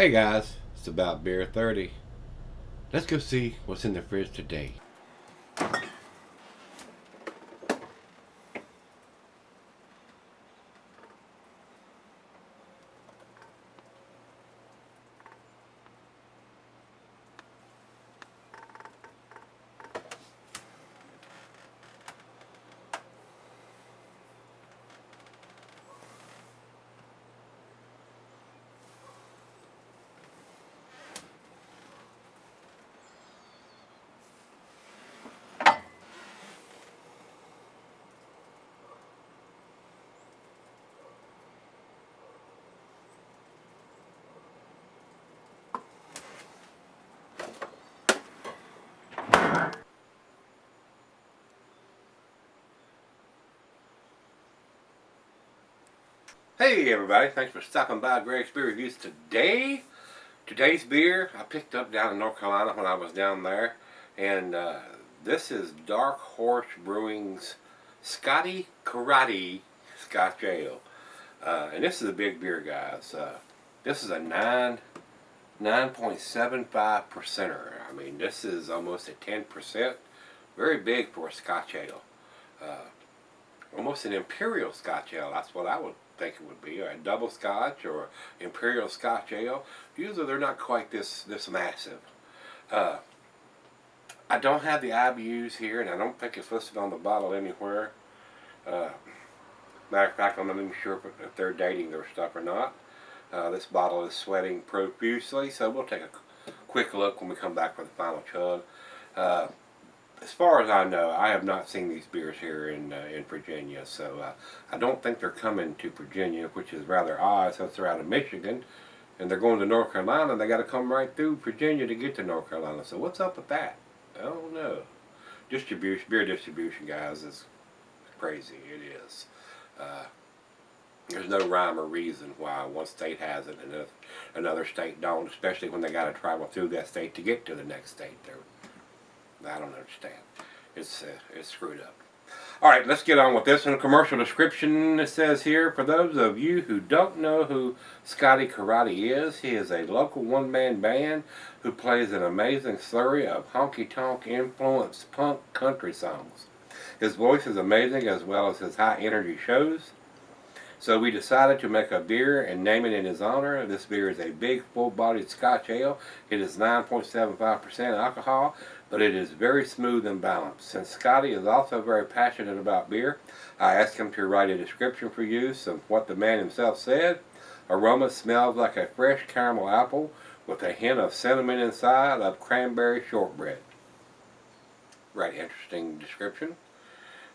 Hey guys, it's about beer 30. Let's go see what's in the fridge today. Hey everybody, thanks for stopping by Gregsbeerreviews today. Today's beer I picked up down in North Carolina when I was down there. And this is Dark Horse Brewing's Scotty Karate Scotch Ale. And this is a big beer, guys. This is a 9.75 percenter. I mean, this is almost a 10%. Very big for a Scotch ale. Almost an imperial Scotch ale. That's what I would think it would be, a double Scotch or imperial Scotch ale. Usually they're not quite this massive. I don't have the IBUs here, and I don't think it's listed on the bottle anywhere. Matter of fact, I'm not even sure if they're dating their stuff or not. This bottle is sweating profusely, so we'll take a quick look when we come back for the final chug. As far as I know, I have not seen these beers here in Virginia, so I don't think they're coming to Virginia, which is rather odd since they're out of Michigan, and they're going to North Carolina. They got to come right through Virginia to get to North Carolina. So what's up with that? I don't know. Distribution, beer distribution, guys, is crazy. It is. There's no rhyme or reason why one state has it and another state don't, especially when they got to travel through that state to get to the next state. I don't understand. It's screwed up. Alright, let's get on with this one. Commercial description, it says here, for those of you who don't know who Scotty Karate is, he is a local one-man band who plays an amazing slurry of honky-tonk influenced punk country songs. His voice is amazing as well as his high-energy shows. So we decided to make a beer and name it in his honor. This beer is a big, full-bodied Scotch ale. It is 9.75% alcohol, but it is very smooth and balanced. Since Scotty is also very passionate about beer, I asked him to write a description for use of what the man himself said. Aroma smells like a fresh caramel apple with a hint of cinnamon inside of cranberry shortbread. Right, interesting description.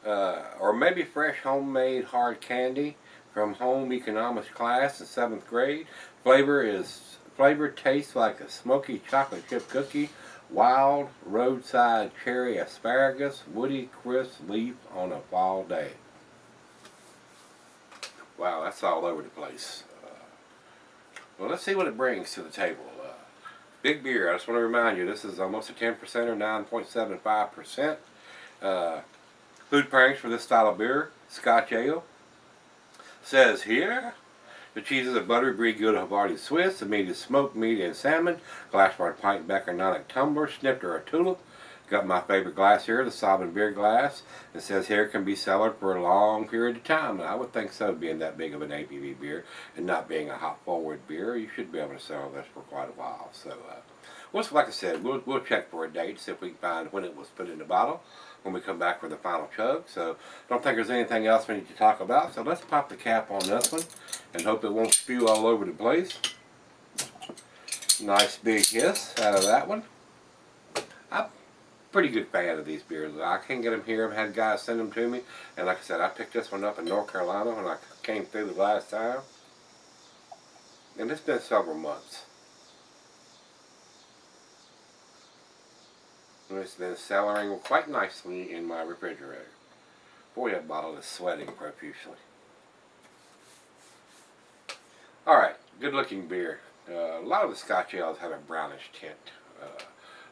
Or maybe fresh homemade hard candy from home economics class in 7th grade. Flavor tastes like a smoky chocolate chip cookie, wild roadside cherry asparagus, woody crisp leaf on a fall day. Wow, that's all over the place. Well, let's see what it brings to the table. Big beer. I just want to remind you, this is almost a 10% or 9.75%. Food pairings for this style of beer: Scotch ale. Says here, the cheeses are buttery brie, good Havarti Swiss. The meat is smoked meat and salmon. Glass for a pint Becker Nonic tumbler, snifter or tulip. Got my favorite glass here, the Sovereign beer glass. It says here it can be cellared for a long period of time. And I would think so, being that big of an ABV beer and not being a hop forward beer. You should be able to cellar this for quite a while. So, like I said, we'll check for a date, see if we can find when it was put in the bottle when we come back for the final chug. So don't think there's anything else we need to talk about. So let's pop the cap on this one and hope it won't spew all over the place. Nice big hiss out of that one. I'm a pretty good fan of these beers. I can't get them here. I've had guys send them to me. And like I said, I picked this one up in North Carolina when I came through the last time. And it's been several months. And it's been cellaring quite nicely in my refrigerator. Boy, that bottle is sweating profusely. Alright, good looking beer. A lot of the Scotch ales have a brownish tint,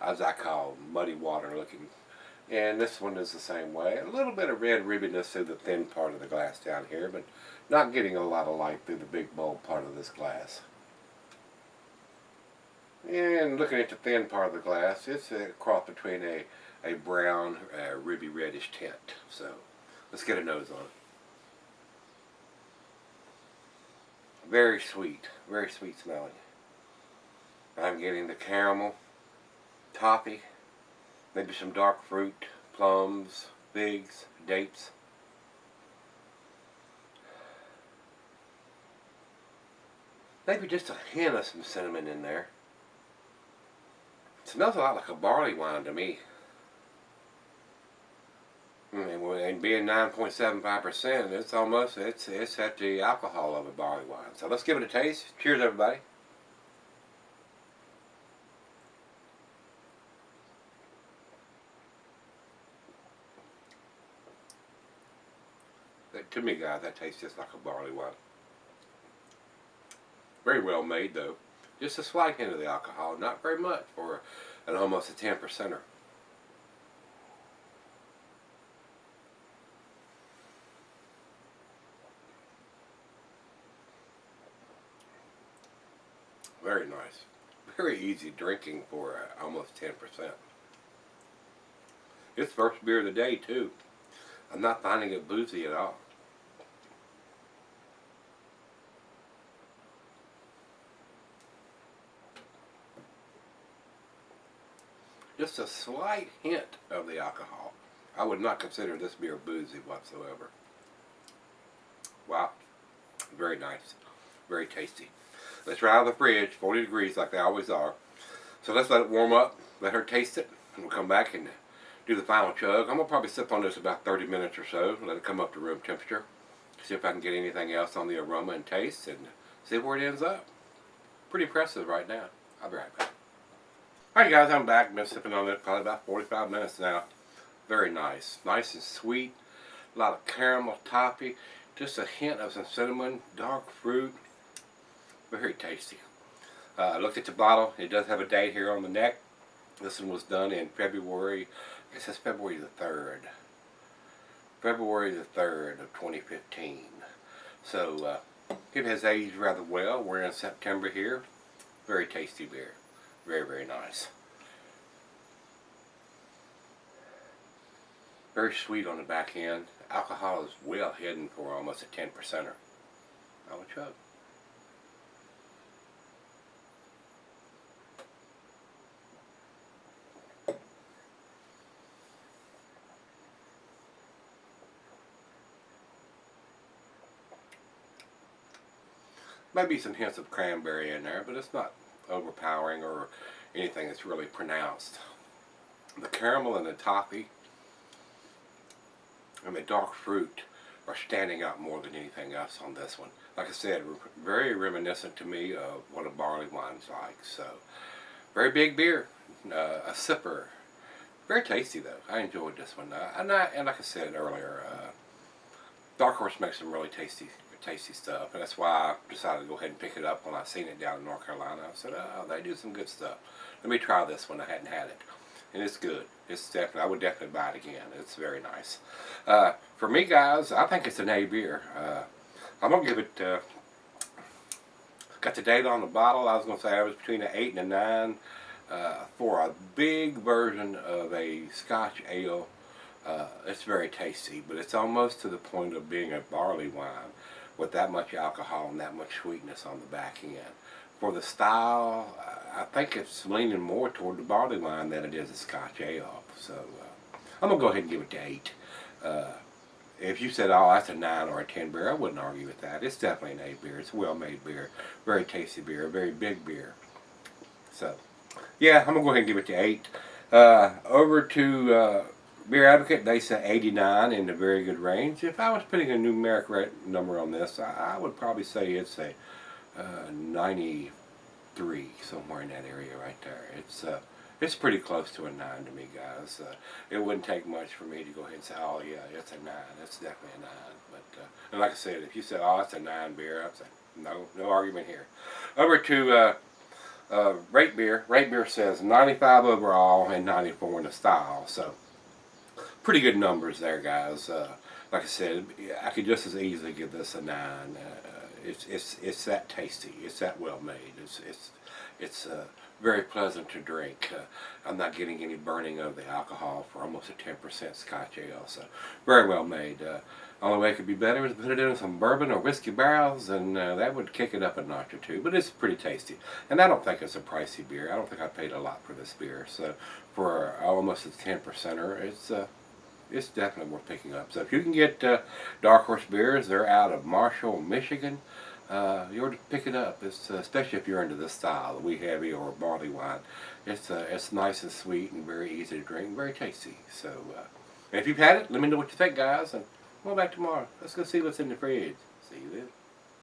as I call muddy water looking. And this one is the same way. A little bit of red ribbiness through the thin part of the glass down here, but not getting a lot of light through the big bold part of this glass. And looking at the thin part of the glass, it's a cross between a brown, ruby reddish tint. So let's get a nose on it. Very sweet smelling. I'm getting the caramel, toffee, maybe some dark fruit, plums, figs, dates. Maybe just a hint of some cinnamon in there. It smells a lot like a barley wine to me. And being 9.75%, it's almost, it's at the alcohol of a barley wine. So let's give it a taste. Cheers, everybody. To me, guys, that tastes just like a barley wine. Very well made, though. Just a slight hint of the alcohol, not very much for an almost a 10%er. Very nice. Very easy drinking for almost 10%. It's first beer of the day, too. I'm not finding it boozy at all. Just a slight hint of the alcohol. I would not consider this beer boozy whatsoever. Wow. Very nice. Very tasty. Let's right out of the fridge, 40 degrees like they always are. So let's let it warm up, let her taste it, and we'll come back and do the final chug. I'm going to probably sip on this about 30 minutes or so, let it come up to room temperature, see if I can get anything else on the aroma and taste, and see where it ends up. Pretty impressive right now. I'll be right back. Alright guys, I'm back. Been sipping on this probably about 45 minutes now. Very nice. Nice and sweet. A lot of caramel, toffee, just a hint of some cinnamon, dark fruit. Very tasty. I looked at the bottle. It does have a date here on the neck. This one was done in February, I guess it's February the 3rd. February the 3rd of 2015. So it has aged rather well. We're in September here. Very tasty beer. Very, very nice. Very sweet on the back end. Alcohol is well hidden for almost a 10%er. I will chug. Maybe some hints of cranberry in there, but it's not overpowering or anything that's really pronounced. The caramel and the toffee and the dark fruit are standing out more than anything else on this one. Like I said, very reminiscent to me of what a barley wine's like. So, very big beer, a sipper. Very tasty though. I enjoyed this one. And like I said earlier, Dark Horse makes some really tasty stuff, and that's why I decided to go ahead and pick it up when I seen it down in North Carolina. I said, oh, they do some good stuff. Let me try this one. I hadn't had it, and it's good. It's definitely, I would definitely buy it again. It's very nice. For me, guys, I think it's an A beer. I'm gonna give it. Got the date on the bottle. I was gonna say I was between an 8 and a 9 for a big version of a Scotch ale. It's very tasty, but it's almost to the point of being a barley wine with that much alcohol and that much sweetness on the back end. For the style, I think it's leaning more toward the barley wine than it is a Scotch ale. So I'm going to go ahead and give it to 8. If you said, oh, that's a 9 or a 10 beer, I wouldn't argue with that. It's definitely an A beer. It's a well-made beer. Very tasty beer. A very big beer. So, yeah, I'm going to go ahead and give it to 8. Over to Beer Advocate, they say 89 in the very good range. If I was putting a numeric number on this, I would probably say it's a 93, somewhere in that area right there. It's pretty close to a 9 to me, guys. It wouldn't take much for me to go ahead and say, oh yeah, it's a 9. It's definitely a 9. But and like I said, if you said, oh, it's a 9 beer, I'd say, no argument here. Over to Rate Beer. Rate Beer says 95 overall and 94 in the style. So pretty good numbers there, guys. Like I said, I could just as easily give this a 9. It's that tasty. It's that well made. It's very pleasant to drink. I'm not getting any burning of the alcohol for almost a 10% Scotch ale, so very well made. Only way it could be better is to put it in some bourbon or whiskey barrels, and that would kick it up a notch or two. But it's pretty tasty, and I don't think it's a pricey beer. I don't think I paid a lot for this beer. So for almost a 10%er, it's definitely worth picking up. So if you can get Dark Horse beers, they're out of Marshall, Michigan. You ought to pick it up. It's especially if you're into this style, the wee heavy or barley wine. It's nice and sweet and very easy to drink, and very tasty. So if you've had it, let me know what you think, guys. And we'll be back tomorrow. Let's go see what's in the fridge. See you then.